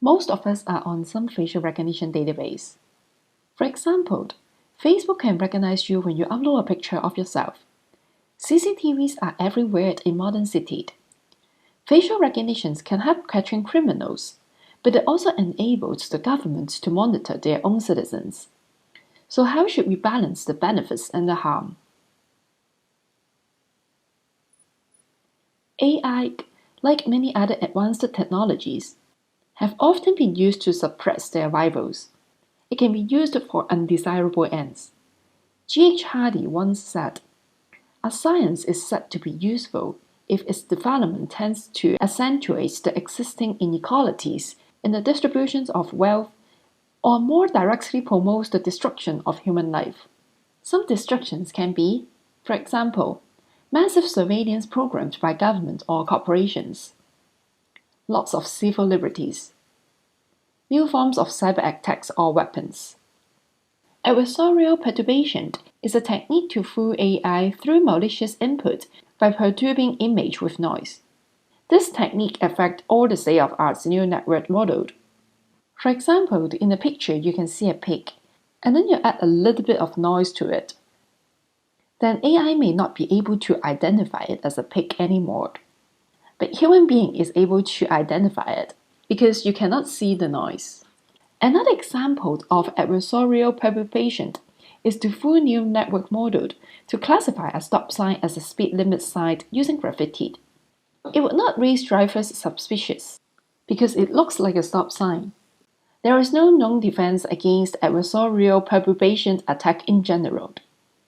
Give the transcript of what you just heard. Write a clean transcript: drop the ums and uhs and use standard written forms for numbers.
Most of us are on some facial recognition database. For example, Facebook can recognize you when you upload a picture of yourself. CCTVs are everywhere in modern cities. Facial recognitions can help catching criminals, but it also enables the government to monitor their own citizens. So how should we balance the benefits and the harm? AI, like many other advanced technologies, have often been used to suppress their rivals. It can be used for undesirable ends. G.H. Hardy once said, "A science is said to be useful if its development tends to accentuate the existing inequalities in the distribution of wealth or more directly promotes the destruction of human life." Some destructions can be, for example, massive surveillance programs by government or corporations, loss of civil liberties, new forms of cyber attacks or weapons. Adversarial perturbation is a technique to fool AI through malicious input by perturbing image with noise. This technique affects all the state-of-art neural network models. For example, in the picture you can see a pig, and then you add a little bit of noise to it. Then AI may not be able to identify it as a pig anymore. But human being is able to identify it because you cannot see the noise. Another example of adversarial perturbation is the full neural network model to classify a stop sign as a speed limit sign using graffiti. It would not raise drivers suspicious because it looks like a stop sign. There is no known defense against adversarial perturbation attack in general.